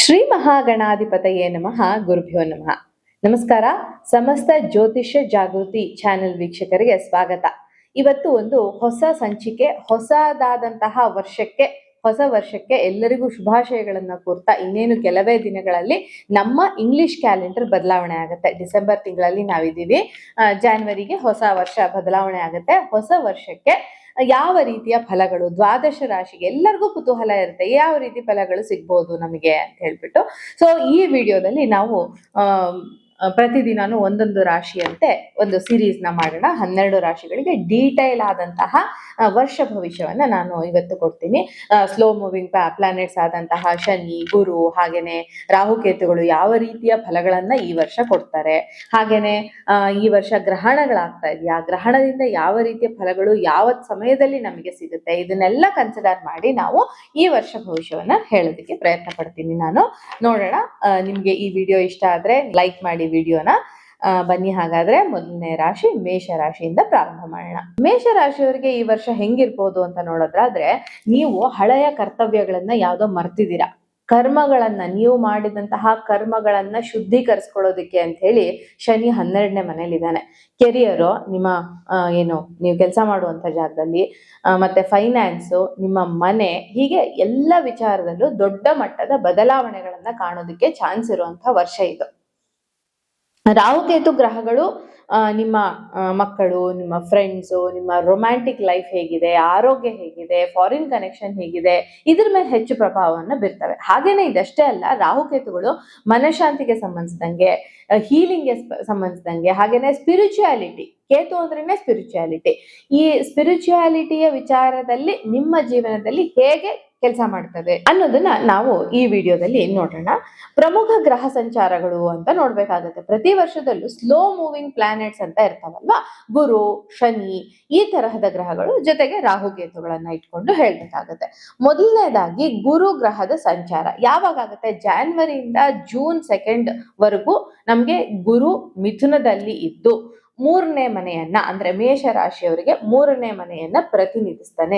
ಶ್ರೀ ಮಹಾಗಣಾಧಿಪತಯೇ ನಮಃ. ಗುರುಭ್ಯೋ ನಮಃ. ನಮಸ್ಕಾರ. ಸಮಸ್ತ ಜ್ಯೋತಿಷ್ಯ ಜಾಗೃತಿ ಚಾನೆಲ್ ವೀಕ್ಷಕರಿಗೆ ಸ್ವಾಗತ. ಇವತ್ತು ಒಂದು ಹೊಸ ಸಂಚಿಕೆ, ಹೊಸದಾದಂತಹ ಹೊಸ ವರ್ಷಕ್ಕೆ ಎಲ್ಲರಿಗೂ ಶುಭಾಶಯಗಳನ್ನ ಕೋರ್ತಾ, ಇನ್ನೇನು ಕೆಲವೇ ದಿನಗಳಲ್ಲಿ ನಮ್ಮ ಇಂಗ್ಲಿಷ್ ಕ್ಯಾಲೆಂಡರ್ ಬದಲಾವಣೆ ಆಗುತ್ತೆ. ಡಿಸೆಂಬರ್ ತಿಂಗಳಲ್ಲಿ ನಾವಿದ್ದೀವಿ, ಜಾನ್ವರಿಗೆ ಹೊಸ ವರ್ಷ ಬದಲಾವಣೆ ಆಗುತ್ತೆ. ಹೊಸ ವರ್ಷಕ್ಕೆ ಯಾವ ರೀತಿಯ ಫಲಗಳು, ದ್ವಾದಶ ರಾಶಿಗೆ ಎಲ್ಲರಿಗೂ ಕುತೂಹಲ ಇರುತ್ತೆ, ಯಾವ ರೀತಿ ಫಲಗಳು ಸಿಗ್ಬೋದು ನಮಗೆ ಅಂತ ಹೇಳ್ಬಿಟ್ಟು. ಸೊ ಈ ವಿಡಿಯೋದಲ್ಲಿ ನಾವು ಪ್ರತಿದಿನಾನು ಒಂದೊಂದು ರಾಶಿಯಂತೆ ಒಂದು ಸೀರೀಸ್ ನ ಮಾಡೋಣ. 12 ರಾಶಿಗಳಿಗೆ ಡೀಟೈಲ್ ಆದಂತಹ ವರ್ಷ ಭವಿಷ್ಯವನ್ನ ನಾನು ಇವತ್ತು ಕೊಡ್ತೀನಿ. ಸ್ಲೋ ಮೂವಿಂಗ್ ಪ್ಲಾನೆಟ್ಸ್ ಆದಂತಹ ಶನಿ, ಗುರು, ಹಾಗೇನೆ ರಾಹುಕೇತುಗಳು ಯಾವ ರೀತಿಯ ಫಲಗಳನ್ನ ಈ ವರ್ಷ ಕೊಡ್ತಾರೆ, ಹಾಗೇನೆ ಈ ವರ್ಷ ಗ್ರಹಣಗಳಾಗ್ತಾ ಇದೆಯಾ, ಗ್ರಹಣದಿಂದ ಯಾವ ರೀತಿಯ ಫಲಗಳು ಯಾವ ಸಮಯದಲ್ಲಿ ನಮಗೆ ಸಿಗುತ್ತೆ, ಇದನ್ನೆಲ್ಲ ಕನ್ಸಿಡರ್ ಮಾಡಿ ನಾವು ಈ ವರ್ಷ ಭವಿಷ್ಯವನ್ನ ಹೇಳೋದಕ್ಕೆ ಪ್ರಯತ್ನ ಪಡ್ತೀನಿ ನಾನು. ನೋಡೋಣ. ನಿಮ್ಗೆ ಈ ವಿಡಿಯೋ ಇಷ್ಟ ಆದ್ರೆ ಲೈಕ್ ಮಾಡಿ ವಿಡಿಯೋನ. ಬನ್ನಿ, ಹಾಗಾದ್ರೆ ಮೊದಲನೇ ರಾಶಿ ಮೇಷ ರಾಶಿಯಿಂದ ಪ್ರಾರಂಭ ಮಾಡೋಣ. ಮೇಷ ರಾಶಿಯವರಿಗೆ ಈ ವರ್ಷ ಹೆಂಗಿರ್ಬೋದು ಅಂತ ನೋಡೋದಾದ್ರೆ, ನೀವು ಹಳೆಯ ಕರ್ತವ್ಯಗಳನ್ನ ಯಾವ್ದೋ ಮರ್ತಿದ್ದೀರಾ. ಕರ್ಮಗಳನ್ನ, ನೀವು ಮಾಡಿದಂತಹ ಕರ್ಮಗಳನ್ನ ಶುದ್ಧೀಕರಿಸ್ಕೊಳ್ಳೋದಕ್ಕೆ ಅಂತ ಹೇಳಿ ಶನಿ 12ನೇ ಮನೇಲಿದ್ದಾನೆ. ಕೆರಿಯರು, ನಿಮ್ಮ ನೀವು ಕೆಲಸ ಮಾಡುವಂತ ಜಾಗದಲ್ಲಿ, ಮತ್ತೆ ಫೈನಾನ್ಸು, ನಿಮ್ಮ ಮನೆ, ಹೀಗೆ ಎಲ್ಲ ವಿಚಾರದಲ್ಲೂ ದೊಡ್ಡ ಮಟ್ಟದ ಬದಲಾವಣೆಗಳನ್ನ ಕಾಣೋದಕ್ಕೆ ಚಾನ್ಸ್ ಇರುವಂತಹ ವರ್ಷ ಇದು. ರಾಹುಕೇತು ಗ್ರಹಗಳು ನಿಮ್ಮ ಮಕ್ಕಳು, ನಿಮ್ಮ ಫ್ರೆಂಡ್ಸು, ನಿಮ್ಮ ರೊಮ್ಯಾಂಟಿಕ್ ಲೈಫ್ ಹೇಗಿದೆ, ಆರೋಗ್ಯ ಹೇಗಿದೆ, ಫಾರಿನ್ ಕನೆಕ್ಷನ್ ಹೇಗಿದೆ, ಇದ್ರ ಮೇಲೆ ಹೆಚ್ಚು ಪ್ರಭಾವವನ್ನು ಬೀರ್ತವೆ. ಹಾಗೇನೆ ಇದಷ್ಟೇ ಅಲ್ಲ, ರಾಹುಕೇತುಗಳು ಮನಶಾಂತಿಗೆ ಸಂಬಂಧಿಸಿದಂಗೆ, ಹೀಲಿಂಗ್ಗೆ ಸಂಬಂಧಿಸಿದಂಗೆ, ಹಾಗೇನೆ ಸ್ಪಿರಿಚುಯಾಲಿಟಿ, ಕೇತು ಅಂದ್ರೇನೆ ಸ್ಪಿರಿಚುಯಾಲಿಟಿ, ಈ ಸ್ಪಿರಿಚುಯಾಲಿಟಿಯ ವಿಚಾರದಲ್ಲಿ ನಿಮ್ಮ ಜೀವನದಲ್ಲಿ ಹೇಗೆ ಕೆಲಸ ಮಾಡ್ತದೆ ಅನ್ನೋದನ್ನ ನಾವು ಈ ವಿಡಿಯೋದಲ್ಲಿ ನೋಡೋಣ. ಪ್ರಮುಖ ಗ್ರಹ ಸಂಚಾರಗಳು ಅಂತ ನೋಡ್ಬೇಕಾಗತ್ತೆ. ಪ್ರತಿ ವರ್ಷದಲ್ಲೂ ಸ್ಲೋ ಮೂವಿಂಗ್ ಪ್ಲಾನೆಟ್ಸ್ ಅಂತ ಇರ್ತಾವಲ್ವಾ, ಗುರು, ಶನಿ, ಈ ತರಹದ ಗ್ರಹಗಳು, ಜೊತೆಗೆ ರಾಹುಕೇತುಗಳನ್ನ ಇಟ್ಕೊಂಡು ಹೇಳ್ಬೇಕಾಗತ್ತೆ. ಮೊದಲನೇದಾಗಿ ಗುರು ಗ್ರಹದ ಸಂಚಾರ ಯಾವಾಗ ಆಗುತ್ತೆ? ಜಾನ್ವರಿಯಿಂದ ಜೂನ್ 2 ವರೆಗೂ ನಮ್ಗೆ ಗುರು ಮಿಥುನದಲ್ಲಿ ಇದ್ದು 3ನೇ ಮನೆಯನ್ನ, ಅಂದ್ರೆ ಮೇಷ ರಾಶಿಯವರಿಗೆ 3ನೇ ಮನೆಯನ್ನ ಪ್ರತಿನಿಧಿಸ್ತಾನೆ.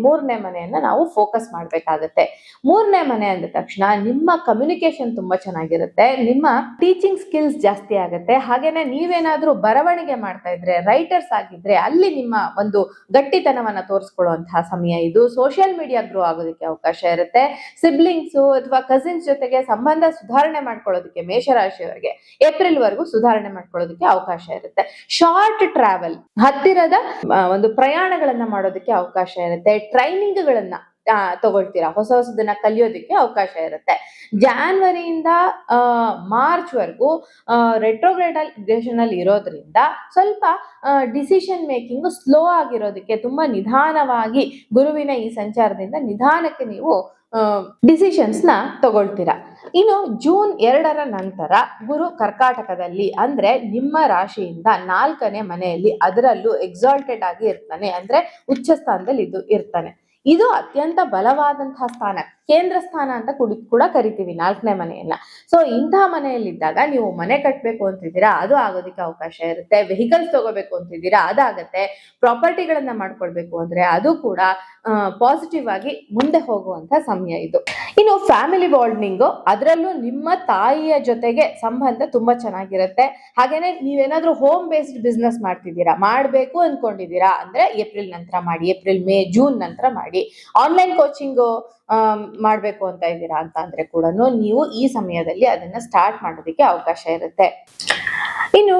3ನೇ ಮನೆಯನ್ನ ನಾವು ಫೋಕಸ್ ಮಾಡ್ಬೇಕಾಗತ್ತೆ. 3ನೇ ಮನೆ ಅಂದ ತಕ್ಷಣ ನಿಮ್ಮ ಕಮ್ಯುನಿಕೇಶನ್ ತುಂಬಾ ಚೆನ್ನಾಗಿರುತ್ತೆ, ನಿಮ್ಮ ಟೀಚಿಂಗ್ ಸ್ಕಿಲ್ಸ್ ಜಾಸ್ತಿ ಆಗುತ್ತೆ. ಹಾಗೇನೆ ನೀವೇನಾದ್ರೂ ಬರವಣಿಗೆ ಮಾಡ್ತಾ ಇದ್ರೆ, ರೈಟರ್ಸ್ ಆಗಿದ್ರೆ, ಅಲ್ಲಿ ನಿಮ್ಮ ಒಂದು ಗಟ್ಟಿತನವನ್ನ ತೋರಿಸ್ಕೊಳ್ಳುವಂತಹ ಸಮಯ ಇದು. ಸೋಷಿಯಲ್ ಮೀಡಿಯಾ ಗ್ರೋ ಆಗೋದಕ್ಕೆ ಅವಕಾಶ ಇರುತ್ತೆ. ಸಿಬ್ಲಿಂಗ್ಸು ಅಥವಾ ಕಸಿನ್ಸ್ ಜೊತೆಗೆ ಸಂಬಂಧ ಸುಧಾರಣೆ ಮಾಡ್ಕೊಳ್ಳೋದಕ್ಕೆ ಮೇಷರಾಶಿಯವರಿಗೆ ಏಪ್ರಿಲ್ ವರೆಗೂ ಸುಧಾರಣೆ ಮಾಡ್ಕೊಳ್ಳೋದಕ್ಕೆ ಅವಕಾಶ ಇರುತ್ತೆ. ಶಾರ್ಟ್ ಟ್ರಾವೆಲ್, ಹತ್ತಿರದ ಒಂದು ಪ್ರಯಾಣಗಳನ್ನ ಮಾಡೋದಕ್ಕೆ ಅವಕಾಶ ಇರುತ್ತೆ. ಟ್ರೈನಿಂಗ್ ಗಳನ್ನ ತಗೊಳ್ತೀರಾ, ಹೊಸದನ್ನ ಕಲಿಯೋದಕ್ಕೆ ಅವಕಾಶ ಇರುತ್ತೆ. ಜಾನ್ವರಿಯಿಂದ ಮಾರ್ಚ್ ವರೆಗೂ ರೆಟ್ರೋಗ್ರೇಡೇಷನ್ ಅಲ್ಲಿ ಇರೋದ್ರಿಂದ ಸ್ವಲ್ಪ ಡಿಸಿಷನ್ ಮೇಕಿಂಗ್ ಸ್ಲೋ ಆಗಿರೋದಕ್ಕೆ, ತುಂಬಾ ನಿಧಾನವಾಗಿ ಗುರುವಿನ ಈ ಸಂಚಾರದಿಂದ ನಿಧಾನಕ್ಕೆ ನೀವು ಡಿಸಿಷನ್ಸ್ ನ ತಗೊಳ್ತೀರಾ. ಇನ್ನು ಜೂನ್ 2ರ ನಂತರ ಗುರು ಕರ್ಕಾಟಕದಲ್ಲಿ, ಅಂದ್ರೆ ನಿಮ್ಮ ರಾಶಿಯಿಂದ 4ನೇ ಮನೆಯಲ್ಲಿ, ಅದರಲ್ಲೂ ಎಕ್ಸಾಲ್ಟೆಡ್ ಆಗಿ ಇರ್ತಾನೆ, ಅಂದ್ರೆ ಉಚ್ಚ ಸ್ಥಾನದಲ್ಲಿ ಇರ್ತಾನೆ. ಇದು ಅತ್ಯಂತ ಬಲವಾದಂತಹ ಸ್ಥಾನ, ಕೇಂದ್ರ ಸ್ಥಾನ ಅಂತ ಕೂಡ ಕರಿತೀವಿ 4ನೇ ಮನೆಯನ್ನ. ಸೊ ಇಂತಹ ಮನೆಯಲ್ಲಿದ್ದಾಗ ನೀವು ಮನೆ ಕಟ್ಟಬೇಕು ಅಂತಿದ್ದೀರಾ, ಅದು ಆಗೋದಕ್ಕೆ ಅವಕಾಶ ಇರುತ್ತೆ. ವೆಹಿಕಲ್ಸ್ ತಗೋಬೇಕು ಅಂತಿದ್ದೀರಾ, ಅದಾಗತ್ತೆ. ಪ್ರಾಪರ್ಟಿಗಳನ್ನ ಮಾಡ್ಕೊಳ್ಬೇಕು ಅಂದ್ರೆ ಅದು ಕೂಡ ಪಾಸಿಟಿವ್ ಆಗಿ ಮುಂದೆ ಹೋಗುವಂತ ಸಮಯ ಇದು. ಇನ್ನು ಫ್ಯಾಮಿಲಿ ಬಾಂಡಿಂಗು, ಅದರಲ್ಲೂ ನಿಮ್ಮ ತಾಯಿಯ ಜೊತೆಗೆ ಸಂಬಂಧ ತುಂಬಾ ಚೆನ್ನಾಗಿರುತ್ತೆ. ಹಾಗೇನೆ ನೀವೇನಾದ್ರೂ ಹೋಮ್ ಬೇಸ್ಡ್ ಬಿಸ್ನೆಸ್ ಮಾಡ್ಬೇಕು ಅನ್ಕೊಂಡಿದ್ದೀರಾ ಅಂದ್ರೆ ಏಪ್ರಿಲ್ ನಂತರ ಮಾಡಿ, ಏಪ್ರಿಲ್, ಮೇ, ಜೂನ್ ನಂತರ ಮಾಡಿ. ಆನ್ಲೈನ್ ಕೋಚಿಂಗ್ ಮಾಡ್ಬೇಕು ಅಂತ ಇದ್ದೀರಾ ಅಂತ ಅಂದ್ರೆ ಕೂಡ ನೀವು ಈ ಸಮಯದಲ್ಲಿ ಅದನ್ನ ಸ್ಟಾರ್ಟ್ ಮಾಡೋದಕ್ಕೆ ಅವಕಾಶ ಇರುತ್ತೆ. ಇನ್ನು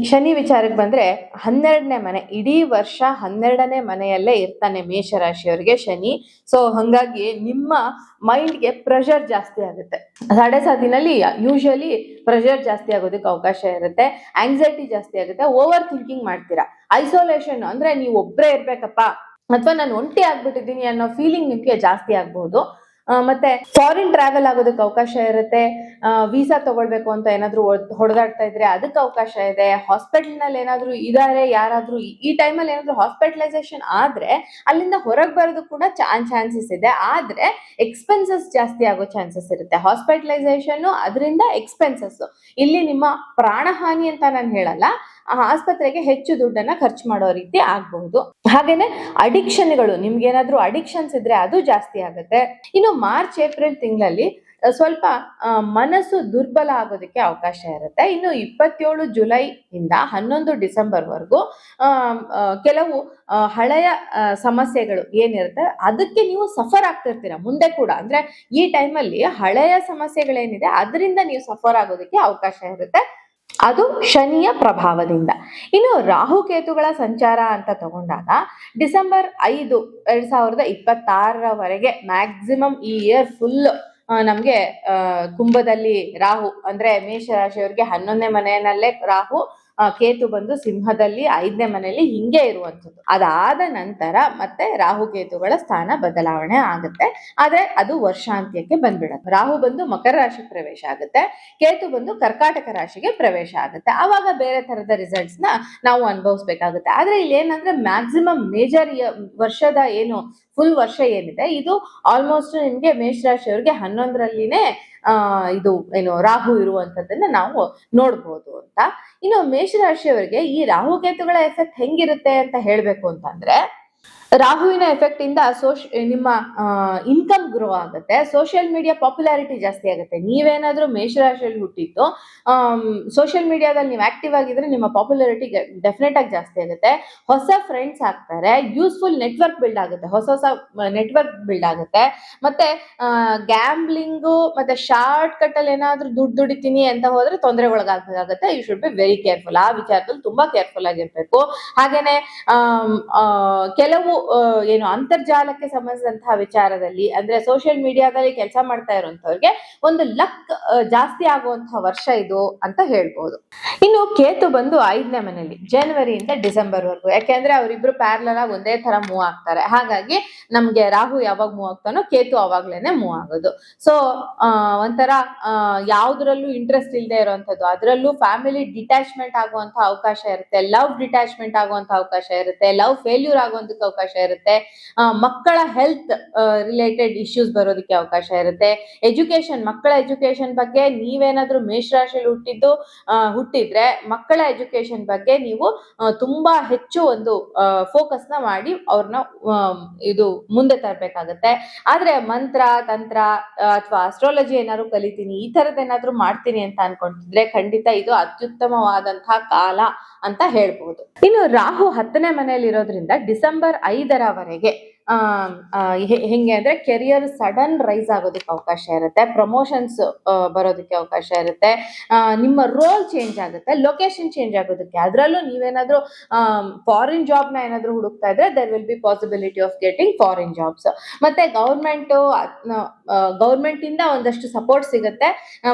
ಶನಿ ವಿಚಾರಕ್ಕೆ ಬಂದ್ರೆ 12ನೇ ಮನೆ, ಇಡೀ ವರ್ಷ 12ನೇ ಮನೆಯಲ್ಲೇ ಇರ್ತಾನೆ ಮೇಷರಾಶಿಯವರಿಗೆ ಶನಿ. ಸೊ ಹಂಗಾಗಿ ನಿಮ್ಮ ಮೈಂಡ್ಗೆ ಪ್ರೆಷರ್ ಜಾಸ್ತಿ ಆಗುತ್ತೆ. ಸಾಡೆ ಸಾತಿನಲ್ಲಿ ಯೂಶಲಿ ಪ್ರೆಷರ್ ಜಾಸ್ತಿ ಆಗೋದಕ್ಕೆ ಅವಕಾಶ ಇರುತ್ತೆ. ಆಂಗ್ಸೈಟಿ ಜಾಸ್ತಿ ಆಗುತ್ತೆ. ಓವರ್ ಥಿಂಕಿಂಗ್ ಮಾಡ್ತೀರಾ. ಐಸೋಲೇಷನ್ ಅಂದ್ರೆ ನೀವು ಒಬ್ಬರೇ ಇರ್ಬೇಕಪ್ಪ, ಅಥವಾ ನಾನು ಒಂಟಿ ಆಗ್ಬಿಟ್ಟಿದ್ದೀನಿ ಅನ್ನೋ ಫೀಲಿಂಗ್ ನಿಮ್ಗೆ ಜಾಸ್ತಿ ಆಗ್ಬಹುದು. ಮತ್ತೆ ಫಾರಿನ್ ಟ್ರಾವೆಲ್ ಆಗೋದಕ್ಕೆ ಅವಕಾಶ ಇರುತ್ತೆ. ವೀಸಾ ತಗೊಳ್ಬೇಕು ಅಂತ ಏನಾದ್ರು ಹೊಡೆದಾಡ್ತಾ ಇದ್ರೆ ಅದಕ್ಕೆ ಅವಕಾಶ ಇದೆ. ಹಾಸ್ಪಿಟಲ್ ನಲ್ಲಿ ಏನಾದ್ರು ಇದಾರೆ, ಯಾರಾದ್ರೂ ಈ ಟೈಮಲ್ಲಿ ಏನಾದ್ರು ಹಾಸ್ಪಿಟಲೈಸೇಷನ್ ಆದ್ರೆ ಅಲ್ಲಿಂದ ಹೊರಗೆ ಬರೋದು ಕೂಡ ಚಾನ್ಸಸ್ ಇದೆ. ಆದ್ರೆ ಎಕ್ಸ್ಪೆನ್ಸಸ್ ಜಾಸ್ತಿ ಆಗೋ ಚಾನ್ಸಸ್ ಇರುತ್ತೆ. ಹಾಸ್ಪಿಟಲೈಸೇಷನ್, ಅದರಿಂದ ಎಕ್ಸ್ಪೆನ್ಸಸ್, ಇಲ್ಲಿ ನಿಮ್ಮ ಪ್ರಾಣಹಾನಿ ಅಂತ ನಾನು ಹೇಳಲ್ಲ, ಆಸ್ಪತ್ರೆಗೆ ಹೆಚ್ಚು ದುಡ್ಡನ್ನ ಖರ್ಚು ಮಾಡೋ ರೀತಿ ಆಗಬಹುದು. ಹಾಗೇನೆ ಅಡಿಕ್ಷನ್ಗಳು, ನಿಮ್ಗೆ ಏನಾದ್ರೂ ಅಡಿಕ್ಷನ್ಸ್ ಇದ್ರೆ ಅದು ಜಾಸ್ತಿ ಆಗುತ್ತೆ. ಇನ್ನು ಮಾರ್ಚ್ ಏಪ್ರಿಲ್ ತಿಂಗಳಲ್ಲಿ ಸ್ವಲ್ಪ ಮನಸ್ಸು ದುರ್ಬಲ ಆಗೋದಕ್ಕೆ ಅವಕಾಶ ಇರುತ್ತೆ. ಇನ್ನು 27 ಜುಲೈ ಇಂದ 11 ಡಿಸೆಂಬರ್ ವರೆಗೂ ಕೆಲವು ಹಳೆಯ ಸಮಸ್ಯೆಗಳು ಏನಿರುತ್ತೆ ಅದಕ್ಕೆ ನೀವು ಸಫರ್ ಆಗ್ತಿರ್ತೀರ ಮುಂದೆ ಕೂಡ. ಅಂದ್ರೆ ಈ ಟೈಮಲ್ಲಿ ಹಳೆಯ ಸಮಸ್ಯೆಗಳೇನಿದೆ ಅದರಿಂದ ನೀವು ಸಫರ್ ಆಗೋದಕ್ಕೆ ಅವಕಾಶ ಇರುತ್ತೆ, ಅದು ಶನಿಯ ಪ್ರಭಾವದಿಂದ. ಇನ್ನು ರಾಹುಕೇತುಗಳ ಸಂಚಾರ ಅಂತ ತಗೊಂಡಾಗ ಡಿಸೆಂಬರ್ 5, 2026 ಮ್ಯಾಕ್ಸಿಮಮ್ ಈ ಇಯರ್ ಫುಲ್ ನಮ್ಗೆ ಕುಂಭದಲ್ಲಿ ರಾಹು ಅಂದ್ರೆ ಮೇಷರಾಶಿಯವರಿಗೆ 11ನೇ ಮನೆಯಲ್ಲೇ ರಾಹು, ಕೇತು ಬಂದು ಸಿಂಹದಲ್ಲಿ 5ನೇ ಮನೆಯಲ್ಲಿ ಹಿಂಗೆ ಇರುವಂಥದ್ದು. ಅದಾದ ನಂತರ ಮತ್ತೆ ರಾಹುಕೇತುಗಳ ಸ್ಥಾನ ಬದಲಾವಣೆ ಆಗುತ್ತೆ, ಆದ್ರೆ ಅದು ವರ್ಷಾಂತ್ಯಕ್ಕೆ ಬಂದ್ಬಿಡುತ್ತೆ. ರಾಹು ಬಂದು ಮಕರ ರಾಶಿ ಪ್ರವೇಶ ಆಗುತ್ತೆ, ಕೇತು ಬಂದು ಕರ್ಕಾಟಕ ರಾಶಿಗೆ ಪ್ರವೇಶ ಆಗುತ್ತೆ. ಆವಾಗ ಬೇರೆ ತರದ ರಿಸಲ್ಟ್ಸ್ ನ ನಾವು ಅನುಭವಿಸ್ಬೇಕಾಗುತ್ತೆ. ಆದ್ರೆ ಇಲ್ಲಿ ಏನಂದ್ರೆ ಮ್ಯಾಕ್ಸಿಮಮ್ ಮೇಜರ್ ವರ್ಷದ ಏನು ಫುಲ್ ವರ್ಷ ಏನಿದೆ ಇದು ಆಲ್ಮೋಸ್ಟ್ ನಿಮ್ಗೆ ಮೇಷರಾಶಿಯವರಿಗೆ 11ರಲ್ಲಿನೇ ಇದು ಏನು ರಾಹು ಇರುವಂತದ್ದನ್ನ ನಾವು ನೋಡ್ಬೋದು ಅಂತ. ಇನ್ನು ಮೇಷರಾಶಿಯವರಿಗೆ ಈ ರಾಹುಕೇತುಗಳ ಎಫೆಕ್ಟ್ ಹೆಂಗಿರುತ್ತೆ ಅಂತ ಹೇಳ್ಬೇಕು ಅಂತಂದ್ರೆ, ರಾಹುವಿನ ಎಫೆಕ್ಟ್ ಇಂದ ನಿಮ್ಮ ಇನ್ಕಮ್ ಗ್ರೋ ಆಗುತ್ತೆ, ಸೋಷಿಯಲ್ ಮೀಡಿಯಾ ಪಾಪ್ಯುಲಾರಿಟಿ ಜಾಸ್ತಿ ಆಗುತ್ತೆ. ನೀವೇನಾದ್ರೂ ಮೇಷರಾಶಿಯಲ್ಲಿ ಹುಟ್ಟಿದ್ದು ಸೋಷಿಯಲ್ ಮೀಡಿಯಾದಲ್ಲಿ ನೀವು ಆಕ್ಟಿವ್ ಆಗಿದ್ರೆ ನಿಮ್ಮ ಪಾಪ್ಯುಲಾರಿಟಿ ಡೆಫಿನೆಟ್ ಆಗಿ ಜಾಸ್ತಿ ಆಗುತ್ತೆ. ಹೊಸ ಫ್ರೆಂಡ್ಸ್ ಆಗ್ತಾರೆ, ಯೂಸ್ಫುಲ್ ನೆಟ್ವರ್ಕ್ ಬಿಲ್ಡ್ ಆಗುತ್ತೆ, ಹೊಸ ನೆಟ್ವರ್ಕ್ ಬಿಲ್ಡ್ ಆಗುತ್ತೆ. ಮತ್ತೆ ಗ್ಯಾಂಬ್ಲಿಂಗು ಮತ್ತೆ ಶಾರ್ಟ್ ಕಟ್ ಅಲ್ಲಿ ಏನಾದ್ರೂ ದುಡಿತೀನಿ ಅಂತ ಹೋದ್ರೆ ತೊಂದರೆಗೊಳಗಾಗಬೇಕಾಗುತ್ತೆ. You should be very careful, ಆ ವಿಚಾರದಲ್ಲಿ ತುಂಬಾ ಕೇರ್ಫುಲ್ ಆಗಿರ್ಬೇಕು. ಹಾಗೇನೆ ಕೆಲವು ಏನು ಅಂತರ್ಜಾಲಕ್ಕೆ ಸಂಬಂಧಿಸಿದಂತಹ ವಿಚಾರದಲ್ಲಿ ಅಂದ್ರೆ ಸೋಷಿಯಲ್ ಮೀಡಿಯಾದಲ್ಲಿ ಕೆಲಸ ಮಾಡ್ತಾ ಇರುವಂತವ್ರಿಗೆ ಒಂದು ಲಕ್ ಜಾಸ್ತಿ ಆಗುವಂತಹ ವರ್ಷ ಇದು ಅಂತ ಹೇಳ್ಬೋದು. ಇನ್ನು ಕೇತು ಬಂದು 5ನೇ ಮನೆಯಲ್ಲಿ ಜನವರಿಯಿಂದ ಡಿಸೆಂಬರ್ ವರೆಗೂ, ಯಾಕೆಂದ್ರೆ ಅವರಿಬ್ರು ಪ್ಯಾರಲಲ್ ಆಗಿ ಒಂದೇ ತರ ಮೂವ್ ಆಗ್ತಾರೆ. ಹಾಗಾಗಿ ನಮ್ಗೆ ರಾಹು ಯಾವಾಗ ಮೂವ್ ಆಗ್ತಾನೋ ಕೇತು ಅವಾಗ್ಲೇನೆ ಮೂವ್ ಆಗೋದು. ಸೊ ಒಂಥರ ಯಾವ್ದ್ರಲ್ಲೂ ಇಂಟ್ರೆಸ್ಟ್ ಇಲ್ಲದೆ ಇರುವಂತದ್ದು, ಅದರಲ್ಲೂ ಫ್ಯಾಮಿಲಿ ಡಿಟ್ಯಾಚ್ಮೆಂಟ್ ಆಗುವಂತ ಅವಕಾಶ ಇರುತ್ತೆ, ಲವ್ ಡಿಟ್ಯಾಚ್ಮೆಂಟ್ ಆಗುವಂತ ಅವಕಾಶ ಇರುತ್ತೆ, ಲವ್ ಫೇಲ್ಯೂರ್ ಆಗುವಂತಕ್ಕೆ ಅವಕಾಶ ಇರುತ್ತೆ, ಮಕ್ಕಳ ಹೆಲ್ತ್ ರಿಲೇಟೆಡ್ ಇಶ್ಯೂಸ್ ಬರೋದಕ್ಕೆ ಅವಕಾಶ ಇರುತ್ತೆ. ಎಜುಕೇಶನ್, ಮಕ್ಕಳ ಎಜುಕೇಶನ್ ಬಗ್ಗೆ ನೀವೇನಾದ್ರೂ ಮೇಷರಾಶಿಯಲ್ಲಿ ಹುಟ್ಟಿದ್ರೆ ಮಕ್ಕಳ ಎಜುಕೇಶನ್ ಬಗ್ಗೆ ನೀವು ತುಂಬಾ ಹೆಚ್ಚು ಒಂದು ಫೋಕಸ್ ನ ಮಾಡಿ ಅವ್ರನ್ನ ಇದು ಮುಂದೆ ತರಬೇಕಾಗತ್ತೆ. ಆದ್ರೆ ಮಂತ್ರ ತಂತ್ರ ಅಥವಾ ಅಸ್ಟ್ರಾಲಜಿ ಏನಾದ್ರು ಕಲಿತೀನಿ, ಈ ತರದ್ ಏನಾದ್ರು ಮಾಡ್ತೀನಿ ಅಂತ ಅನ್ಕೊಂಡಿದ್ರೆ ಖಂಡಿತ ಇದು ಅತ್ಯುತ್ತಮವಾದಂತಹ ಕಾಲ ಅಂತ ಹೇಳ್ಬೋದು. ಇನ್ನು ರಾಹು 10ನೇ ಮನೆಯಲ್ಲಿ ಇರೋದ್ರಿಂದ ಡಿಸೆಂಬರ್ 5ರವರೆಗೆ ಹೆಂಗೆ ಅಂದ್ರೆ ಕೆರಿಯರ್ ಸಡನ್ ರೈಸ್ ಆಗೋದಕ್ಕೆ ಅವಕಾಶ ಇರುತ್ತೆ, ಪ್ರಮೋಷನ್ಸ್ ಬರೋದಕ್ಕೆ ಅವಕಾಶ ಇರುತ್ತೆ, ನಿಮ್ಮ ರೋಲ್ ಚೇಂಜ್ ಆಗುತ್ತೆ, ಲೊಕೇಶನ್ ಚೇಂಜ್ ಆಗೋದಕ್ಕೆ. ಅದರಲ್ಲೂ ನೀವೇನಾದ್ರೂ ಫಾರಿನ್ ಜಾಬ್ ನ ಏನಾದ್ರೂ ಹುಡುಕ್ತಾ ಇದ್ರೆ there will be possibility of getting foreign jobs. ಮತ್ತೆ ಗೌರ್ಮೆಂಟ್ ಇಂದ ಒಂದಷ್ಟು ಸಪೋರ್ಟ್ ಸಿಗುತ್ತೆ.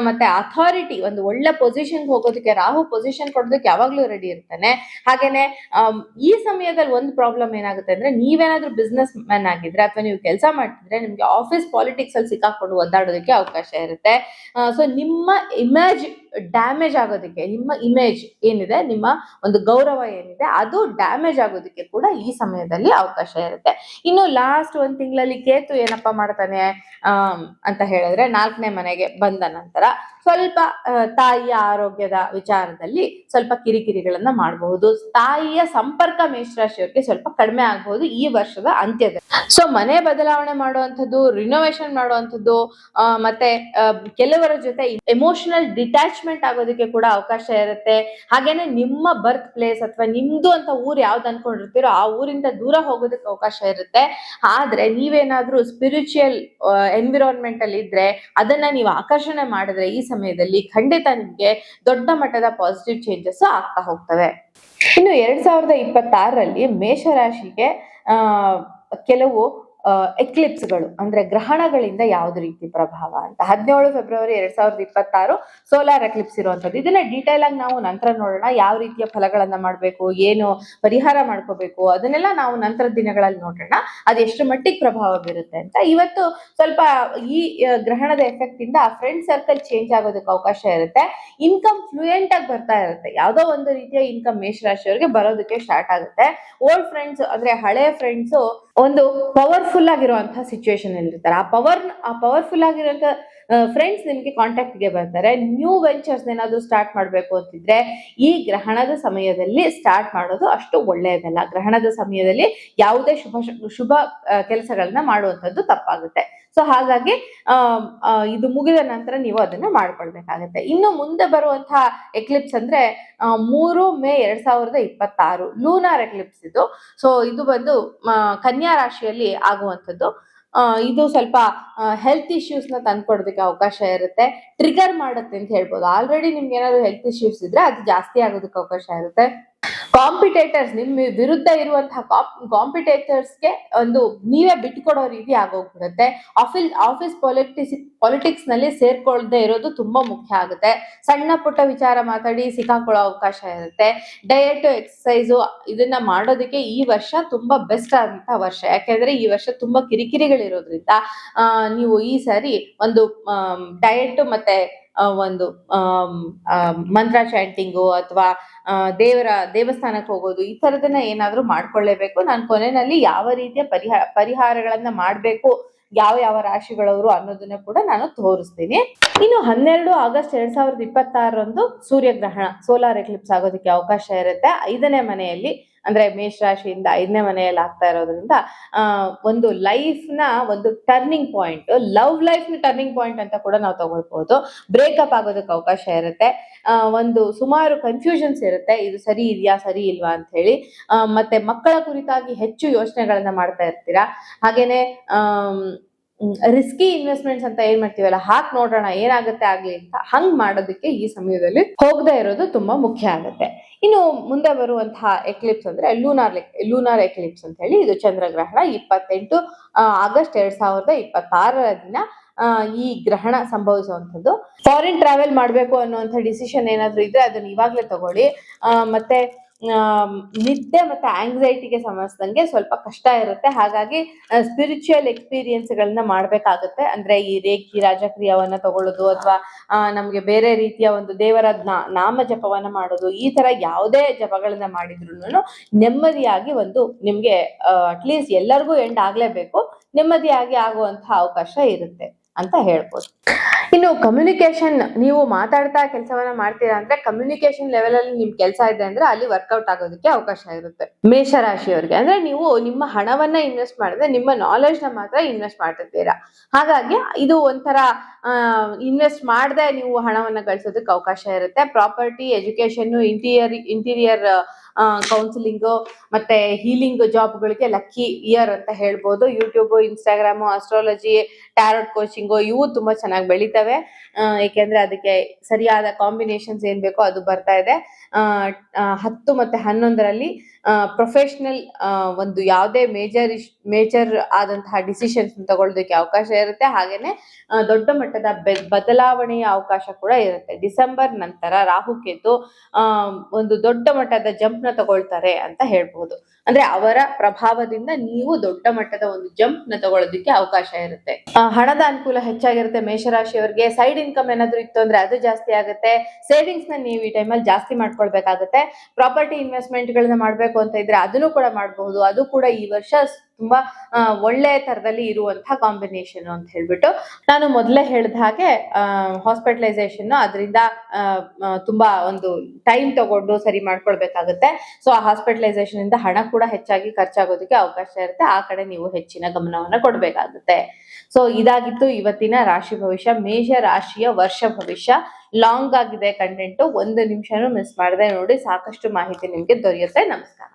ಮತ್ತೆ ಅಥಾರಿಟಿ ಒಂದು ಒಳ್ಳೆ ಪೊಸಿಷನ್ ಹೋಗೋದಕ್ಕೆ ರಾಹು ಪೊಸಿಷನ್ ಕೊಡೋದಕ್ಕೆ ಯಾವಾಗ್ಲೂ ರೆಡಿ ಇರ್ತಾನೆ. ಹಾಗೇನೆ ಈ ಸಮಯದಲ್ಲಿ ಒಂದು ಪ್ರಾಬ್ಲಮ್ ಏನಾಗುತ್ತೆ ಅಂದ್ರೆ, ನೀವೇನಾದ್ರೂ ಬಿಸ್ನೆಸ್ ಮ್ಯಾನ್ ಆಗಿದ್ರೆ ಅಥವಾ ನೀವು ಕೆಲಸ ಮಾಡ್ತಿದ್ರೆ ನಿಮ್ಗೆ ಆಫೀಸ್ ಪಾಲಿಟಿಕ್ಸ್ ಅಲ್ಲಿ ಸಿಕ್ಕಾಕೊಂಡು ಒದ್ದಾಡೋದಕ್ಕೆ ಅವಕಾಶ ಇರುತ್ತೆ. ಸೊ ನಿಮ್ಮ ಇಮೇಜ್ ಡ್ಯಾಮೇಜ್ ಆಗೋದಕ್ಕೆ, ನಿಮ್ಮ ಇಮೇಜ್ ಏನಿದೆ, ನಿಮ್ಮ ಒಂದು ಗೌರವ ಏನಿದೆ ಅದು ಡ್ಯಾಮೇಜ್ ಆಗೋದಕ್ಕೆ ಕೂಡ ಈ ಸಮಯದಲ್ಲಿ ಅವಕಾಶ ಇರುತ್ತೆ. ಇನ್ನು ಲಾಸ್ಟ್ 1 ತಿಂಗಳಲ್ಲಿ ಕೇತು ಏನಪ್ಪಾ ಮಾಡ್ತಾನೆ ಅಂತ ಹೇಳಿದ್ರೆ, 4ನೇ ಮನೆಗೆ ಬಂದ ನಂತರ ಸ್ವಲ್ಪ ತಾಯಿಯ ಆರೋಗ್ಯದ ವಿಚಾರದಲ್ಲಿ ಸ್ವಲ್ಪ ಕಿರಿಕಿರಿಗಳನ್ನ ಮಾಡಬಹುದು. ತಾಯಿಯ ಸಂಪರ್ಕ ಮೇಷರಾಶಿಯವರಿಗೆ ಸ್ವಲ್ಪ ಕಡಿಮೆ ಆಗಬಹುದು ಈ ವರ್ಷದ ಅಂತ್ಯದಲ್ಲಿ. ಸೊ ಮನೆ ಬದಲಾವಣೆ ಮಾಡುವಂಥದ್ದು, ರಿನೋವೇಷನ್ ಮಾಡುವಂಥದ್ದು, ಮತ್ತೆ ಕೆಲವರ ಜೊತೆ ಎಮೋಷನಲ್ ಡಿಟ್ಯಾಚ್ಮೆಂಟ್ ಆಗೋದಕ್ಕೆ ಕೂಡ ಅವಕಾಶ ಇರುತ್ತೆ. ಹಾಗೇನೆ ನಿಮ್ಮ ಬರ್ತ್ ಪ್ಲೇಸ್ ಅಥವಾ ನಿಮ್ದು ಅಂತ ಊರು ಯಾವ್ದು ಅನ್ಕೊಂಡಿರ್ತೀರೋ ಆ ಊರಿಂದ ದೂರ ಹೋಗೋದಕ್ಕೆ ಅವಕಾಶ ಇರುತ್ತೆ. ಆದ್ರೆ ನೀವೇನಾದ್ರೂ ಸ್ಪಿರಿಚುವಲ್ ಎನ್ವಿರಾನ್ಮೆಂಟ್ ಅಲ್ಲಿ ಇದ್ರೆ ಅದನ್ನ ನೀವು ಆಕರ್ಷಣೆ ಮಾಡಿದ್ರೆ ಈ ಸಮಯದಲ್ಲಿ ಖಂಡಿತ ನಿಮ್ಗೆ ದೊಡ್ಡ ಮಟ್ಟದ ಪಾಸಿಟಿವ್ ಚೇಂಜಸ್ ಆಗ್ತಾ ಹೋಗ್ತವೆ. ಇನ್ನು 2026ರಲ್ಲಿ ಮೇಷರಾಶಿಗೆ ಕೆಲವು ಎಕ್ಲಿಪ್ಸ್ಗಳು ಅಂದ್ರೆ ಗ್ರಹಣಗಳಿಂದ ಯಾವ್ದು ರೀತಿ ಪ್ರಭಾವ ಅಂತ. 17 ಫೆಬ್ರವರಿ 2026 ಸೋಲಾರ್ ಎಕ್ಲಿಪ್ಸ್ ಇರುವಂತದ್ದು. ಇದನ್ನ ಡೀಟೇಲ್ ಆಗಿ ನಾವು ನಂತರ ನೋಡೋಣ. ಯಾವ ರೀತಿಯ ಫಲಗಳನ್ನ ಮಾಡ್ಬೇಕು, ಏನು ಪರಿಹಾರ ಮಾಡ್ಕೋಬೇಕು, ಅದನ್ನೆಲ್ಲ ನಾವು ನಂತರದ ದಿನಗಳಲ್ಲಿ ನೋಡೋಣ, ಅದೆಷ್ಟು ಮಟ್ಟಿಗೆ ಪ್ರಭಾವ ಬೀರುತ್ತೆ ಅಂತ. ಇವತ್ತು ಸ್ವಲ್ಪ ಈ ಗ್ರಹಣದ ಎಫೆಕ್ಟ್ ಇಂದ ಫ್ರೆಂಡ್ ಸರ್ಕಲ್ ಚೇಂಜ್ ಆಗೋದಕ್ಕೆ ಅವಕಾಶ ಇರುತ್ತೆ. ಇನ್ಕಮ್ ಫ್ಲೂಯೆಂಟ್ ಆಗಿ ಬರ್ತಾ ಇರುತ್ತೆ, ಯಾವ್ದೋ ಒಂದು ರೀತಿಯ ಇನ್ಕಮ್ ಮೇಷರಾಶಿಯವರಿಗೆ ಬರೋದಕ್ಕೆ ಸ್ಟಾರ್ಟ್ ಆಗುತ್ತೆ. ಓಲ್ಡ್ ಫ್ರೆಂಡ್ಸ್ ಅಂದ್ರೆ ಹಳೆಯ ಫ್ರೆಂಡ್ಸ್ ಒಂದು ಪವರ್ಫುಲ್ ಆಗಿರುವಂತಹ ಸಿಚುವೇಶನ್ ಅಲ್ಲಿ ಇರ್ತಾರೆ. ಆ ಪವರ್ಫುಲ್ ಆಗಿರುವಂತ ಫ್ರೆಂಡ್ಸ್ ನಿಮ್ಗೆ ಕಾಂಟ್ಯಾಕ್ಟ್ ಗೆ ಬರ್ತಾರೆ. ನ್ಯೂ ವೆಂಚರ್ಸ್ ಏನಾದ್ರು ಸ್ಟಾರ್ಟ್ ಮಾಡ್ಬೇಕು ಅಂತಿದ್ರೆ ಈ ಗ್ರಹಣದ ಸಮಯದಲ್ಲಿ ಸ್ಟಾರ್ಟ್ ಮಾಡೋದು ಅಷ್ಟು ಒಳ್ಳೆಯದಲ್ಲ. ಗ್ರಹಣದ ಸಮಯದಲ್ಲಿ ಯಾವುದೇ ಶುಭ ಕೆಲಸಗಳನ್ನ ಮಾಡುವಂತದ್ದು ತಪ್ಪಾಗುತ್ತೆ. ಸೊ ಹಾಗಾಗಿ ಇದು ಮುಗಿದ ನಂತರ ನೀವು ಅದನ್ನ ಮಾಡ್ಕೊಳ್ಬೇಕಾಗತ್ತೆ. ಇನ್ನು ಮುಂದೆ ಬರುವಂತಹ ಎಕ್ಲಿಪ್ಸ್ ಅಂದ್ರೆ 3 ಮೇ 2026 ಲೂನಾರ್ ಎಕ್ಲಿಪ್ಸ್ ಇದು. ಸೊ ಇದು ಬಂದು ಕನ್ಯಾ ರಾಶಿಯಲ್ಲಿ ಆಗುವಂಥದ್ದು. ಇದು ಸ್ವಲ್ಪ ಹೆಲ್ತ್ ಇಶ್ಯೂಸ್ ನ ತಂದ್ಕೊಡೋದಕ್ಕೆ ಅವಕಾಶ ಇರುತ್ತೆ, ಟ್ರಿಗರ್ ಮಾಡುತ್ತೆ ಅಂತ ಹೇಳ್ಬೋದು. ಆಲ್ರೆಡಿ ನಿಮ್ಗೆ ಏನಾದ್ರು ಹೆಲ್ತ್ ಇಶ್ಯೂಸ್ ಇದ್ರೆ ಅದು ಜಾಸ್ತಿ ಆಗೋದಕ್ಕೆ ಅವಕಾಶ ಇರುತ್ತೆ. ಕಾಂಪಿಟೇಟರ್ಸ್, ನಿಮ್ಮ ವಿರುದ್ಧ ಇರುವಂತಹ ಕಾಂಪಿಟೇಟರ್ಸ್ಗೆ ಒಂದು ನೀವೇ ಬಿಟ್ಕೊಡೋ ರೀತಿ ಆಗೋಗ್ಬಿಡುತ್ತೆ. ಆಫೀಸ್ ಪಾಲಿಟಿಕ್ಸ್ ನಲ್ಲಿ ಸೇರ್ಕೊಳ್ದೆ ಇರೋದು ತುಂಬಾ ಮುಖ್ಯ ಆಗುತ್ತೆ. ಸಣ್ಣ ಪುಟ್ಟ ವಿಚಾರ ಮಾತಾಡಿ ಸಿಕ್ಕಾಕೊಳ್ಳೋ ಅವಕಾಶ ಇರುತ್ತೆ. ಡಯಟ್, ಎಕ್ಸಸೈಸು ಇದನ್ನ ಮಾಡೋದಕ್ಕೆ ಈ ವರ್ಷ ತುಂಬಾ ಬೆಸ್ಟ್ ಆದಂತಹ ವರ್ಷ. ಯಾಕೆಂದ್ರೆ ಈ ವರ್ಷ ತುಂಬಾ ಕಿರಿಕಿರಿಗಳಿರೋದ್ರಿಂದ ನೀವು ಈ ಸಾರಿ ಒಂದು ಡಯಟ್ ಮತ್ತೆ ಒಂದು ಮಂತ್ರ ಚಾಂಟಿಂಗು ಅಥವಾ ದೇವಸ್ಥಾನಕ್ಕೆ ಹೋಗೋದು ಈ ತರದನ್ನ ಏನಾದ್ರೂ ಮಾಡ್ಕೊಳ್ಳೇಬೇಕು. ನಾನು ಕೊನೆಯಲ್ಲಿ ಯಾವ ರೀತಿಯ ಪರಿಹಾರಗಳನ್ನ ಮಾಡ್ಬೇಕು, ಯಾವ ರಾಶಿಗಳವರು ಅನ್ನೋದನ್ನ ಕೂಡ ನಾನು ತೋರಿಸ್ತೀನಿ. ಇನ್ನು 12 ಆಗಸ್ಟ್ 2026 ಸೂರ್ಯಗ್ರಹಣ, ಸೋಲಾರ್ ಎಕ್ಲಿಪ್ಸ್ ಆಗೋದಕ್ಕೆ ಅವಕಾಶ ಇರುತ್ತೆ. 5ನೇ ಮನೆಯಲ್ಲಿ ಅಂದ್ರೆ ಮೇಷ ರಾಶಿಯಿಂದ 5ನೇ ಮನೆಯಲ್ಲಿ ಆಗ್ತಾ ಇರೋದ್ರಿಂದ ಒಂದು ಲೈಫ್ ನ ಒಂದು ಟರ್ನಿಂಗ್ ಪಾಯಿಂಟ್, ಲವ್ ಲೈಫ್ ನ ಟರ್ನಿಂಗ್ ಪಾಯಿಂಟ್ ಅಂತ ಕೂಡ ನಾವು ತಗೊಳ್ಬಹುದು. ಬ್ರೇಕಪ್ ಆಗೋದಕ್ಕೆ ಅವಕಾಶ ಇರುತ್ತೆ. ಒಂದು ಸುಮಾರು ಕನ್ಫ್ಯೂಷನ್ಸ್ ಇರುತ್ತೆ, ಇದು ಸರಿ ಇದೆಯಾ ಸರಿ ಇಲ್ವಾ ಅಂತ ಹೇಳಿ. ಮತ್ತೆ ಮಕ್ಕಳ ಕುರಿತಾಗಿ ಹೆಚ್ಚು ಯೋಚನೆಗಳನ್ನ ಮಾಡ್ತಾ ಇರ್ತೀರಾ. ಹಾಗೇನೆ ರಿಸ್ಕಿ ಇನ್ವೆಸ್ಟ್ಮೆಂಟ್ಸ್ ಅಂತ ಏನ್ ಮಾಡ್ತೀವಲ್ಲ, ಹಾಕ್ ನೋಡೋಣ ಏನಾಗುತ್ತೆ ಆಗ್ಲಿ ಅಂತ, ಹಂಗ್ ಮಾಡೋದಕ್ಕೆ ಈ ಸಮಯದಲ್ಲಿ ಹೋಗದೆ ಇರೋದು ತುಂಬಾ ಮುಖ್ಯ ಆಗುತ್ತೆ. ಇನ್ನು ಮುಂದೆ ಬರುವಂತಹ ಎಕ್ಲಿಪ್ಸ್ ಅಂದ್ರೆ ಲೂನಾರ್ ಎಕ್ಲಿಪ್ಸ್ ಅಂತ ಹೇಳಿ, ಇದು ಚಂದ್ರಗ್ರಹಣ 28 ಆಗಸ್ಟ್ 2026 ದಿನ ಈ ಗ್ರಹಣ ಸಂಭವಿಸುವಂಥದ್ದು. ಫಾರಿನ್ ಟ್ರಾವೆಲ್ ಮಾಡ್ಬೇಕು ಅನ್ನುವಂಥ ಡಿಸಿಷನ್ ಏನಾದ್ರೂ ಇದ್ರೆ ಅದನ್ನ ಇವಾಗ್ಲೇ ತಗೊಳ್ಳಿ. ಮತ್ತೆ ನಿದ್ದೆ ಮತ್ತೆ ಆಂಗ್ಸೈಟಿಗೆ ಸಂಬಂಧಿಸಿದಂಗೆ ಸ್ವಲ್ಪ ಕಷ್ಟ ಇರುತ್ತೆ. ಹಾಗಾಗಿ ಸ್ಪಿರಿಚುವಲ್ ಎಕ್ಸ್ಪೀರಿಯನ್ಸ್ ಗಳನ್ನ ಮಾಡ್ಬೇಕಾಗುತ್ತೆ. ಅಂದ್ರೆ ಈ ರೇಖಿ ರಾಜಕ್ರಿಯವನ್ನ ತಗೊಳ್ಳೋದು ಅಥವಾ ನಮ್ಗೆ ಬೇರೆ ರೀತಿಯ ಒಂದು ದೇವರ ನಾಮ ಜಪವನ್ನ ಮಾಡೋದು, ಈ ತರ ಯಾವುದೇ ಜಪಗಳನ್ನ ಮಾಡಿದ್ರು ನೆಮ್ಮದಿಯಾಗಿ ಒಂದು ನಿಮ್ಗೆ ಅಟ್ಲೀಸ್ಟ್ ಎಲ್ಲರಿಗೂ ಎಂಡ್ ಆಗ್ಲೇಬೇಕು, ನೆಮ್ಮದಿಯಾಗಿ ಆಗುವಂತಹ ಅವಕಾಶ ಇರುತ್ತೆ ಅಂತ ಹೇಳ್ಬೋದು. ಇನ್ನು ಕಮ್ಯುನಿಕೇಶನ್, ನೀವು ಮಾತಾಡ್ತಾ ಕೆಲಸವನ್ನ ಮಾಡ್ತೀರಾ ಅಂದ್ರೆ ಕಮ್ಯುನಿಕೇಶನ್ ಲೆವೆಲ್ ಅಲ್ಲಿ ನಿಮ್ ಕೆಲಸ ಇದೆ ಅಂದ್ರೆ ಅಲ್ಲಿ ವರ್ಕೌಟ್ ಆಗೋದಕ್ಕೆ ಅವಕಾಶ ಇರುತ್ತೆ. ಮೇಷರಾಶಿಯವರಿಗೆ ಅಂದ್ರೆ ನೀವು ನಿಮ್ಮ ಹಣವನ್ನ ಇನ್ವೆಸ್ಟ್ ಮಾಡಿದ್ರೆ ನಿಮ್ಮ ನಾಲೆಡ್ಜ್ ನ ಮಾತ್ರ ಇನ್ವೆಸ್ಟ್ ಮಾಡಿರ್ತೀರಾ. ಹಾಗಾಗಿ ಇದು ಒಂಥರ ಇನ್ವೆಸ್ಟ್ ಮಾಡದೆ ನೀವು ಹಣವನ್ನ ಗಳಿಸೋದಕ್ಕೆ ಅವಕಾಶ ಇರುತ್ತೆ. ಪ್ರಾಪರ್ಟಿ, ಎಜುಕೇಶನ್, ಇಂಟೀರಿಯರ್ ಕೌನ್ಸಿಲಿಂಗ್ ಮತ್ತೆ ಹೀಲಿಂಗ್ ಜಾಬ್ಗಳಿಗೆ ಲಕ್ಕಿ ಇಯರ್ ಅಂತ ಹೇಳ್ಬೋದು. YouTube, Instagram, astrology, tarot coaching ಇವು ತುಂಬಾ ಚೆನ್ನಾಗಿ ಬೆಳಿತವೆ. ಏಕೆಂದ್ರೆ ಅದಕ್ಕೆ ಸರಿಯಾದ ಕಾಂಬಿನೇಷನ್ಸ್ ಏನ್ ಬೇಕೋ ಅದು ಬರ್ತಾ ಇದೆ. 10 ಮತ್ತೆ 11ರಲ್ಲಿ ಪ್ರೊಫೆಷನಲ್ ಒಂದು ಯಾವುದೇ ಮೇಜರ್ ಆದಂತಹ ಡಿಸಿಷನ್ಸ್ ತಗೊಳ್ಳೋದಕ್ಕೆ ಅವಕಾಶ ಇರುತ್ತೆ. ಹಾಗೇನೆ ದೊಡ್ಡ ಮಟ್ಟದ ಬದಲಾವಣೆಯ ಅವಕಾಶ ಕೂಡ ಇರುತ್ತೆ. ಡಿಸೆಂಬರ್ ನಂತರ ರಾಹುಕೇತು ಒಂದು ದೊಡ್ಡ ಮಟ್ಟದ ಜಂಪ್ ನ ತಗೊಳ್ತಾರೆ ಅಂತ ಹೇಳ್ಬಹುದು. ಅಂದ್ರೆ ಅವರ ಪ್ರಭಾವದಿಂದ ನೀವು ದೊಡ್ಡ ಮಟ್ಟದ ಒಂದು ಜಂಪ್ ನ ತಗೊಳ್ಳೋದಕ್ಕೆ ಅವಕಾಶ ಇರುತ್ತೆ. ಹಣದ ಅನುಕೂಲ ಹೆಚ್ಚಾಗಿರುತ್ತೆ ಮೇಷರಾಶಿಯವರಿಗೆ. ಸೈಡ್ ಇನ್ಕಮ್ ಏನಾದ್ರು ಇತ್ತು ಅಂದ್ರೆ ಅದು ಜಾಸ್ತಿ ಆಗುತ್ತೆ. ಸೇವಿಂಗ್ಸ್ ನ ನೀವು ಈ ಟೈಮಲ್ಲಿ ಜಾಸ್ತಿ ಮಾಡ್ಕೊಳ್ಬೇಕಾಗುತ್ತೆ. ಪ್ರಾಪರ್ಟಿ ಇನ್ವೆಸ್ಟ್ಮೆಂಟ್ ಗಳನ್ನ ಮಾಡ್ಬೇಕು ಅಂತ ಇದ್ರೆ ಅದನ್ನು ಕೂಡ ಮಾಡಬಹುದು. ಅದು ಕೂಡ ಈ ವರ್ಷ ತುಂಬಾ ಒಳ್ಳೆ ತರದಲ್ಲಿ ಇರುವಂತಹ ಕಾಂಬಿನೇಷನ್ ಅಂತ ಹೇಳ್ಬಿಟ್ಟು, ನಾನು ಮೊದಲೇ ಹೇಳಿದ ಹಾಗೆ ಹಾಸ್ಪಿಟಲೈಸೇಷನ್ ಅದರಿಂದ ತುಂಬಾ ಒಂದು ಟೈಮ್ ತಗೊಂಡು ಸರಿ ಮಾಡ್ಕೊಳ್ಬೇಕಾಗುತ್ತೆ. ಸೊ ಆ ಹಾಸ್ಪಿಟಲೈಸೇಷನ್ ಇಂದ ಹಣ ಕೂಡ ಹೆಚ್ಚಾಗಿ ಖರ್ಚಾಗೋದಕ್ಕೆ ಅವಕಾಶ ಇರುತ್ತೆ. ಆ ಕಡೆ ನೀವು ಹೆಚ್ಚಿನ ಗಮನವನ್ನ ಕೊಡ್ಬೇಕಾಗುತ್ತೆ. ಸೊ ಇದಾಗಿತ್ತು ಇವತ್ತಿನ ರಾಶಿ ಭವಿಷ್ಯ, ಮೇಷ ರಾಶಿಯ ವರ್ಷ ಭವಿಷ್ಯ. ಲಾಂಗ್ ಆಗಿದೆ ಕಂಟೆಂಟ್, 1 ನಿಮಿಷನೂ ಮಿಸ್ ಮಾಡದೆ ನೋಡಿ, ಸಾಕಷ್ಟು ಮಾಹಿತಿ ನಿಮ್ಗೆ ದೊರೆಯುತ್ತೆ. ನಮಸ್ಕಾರ.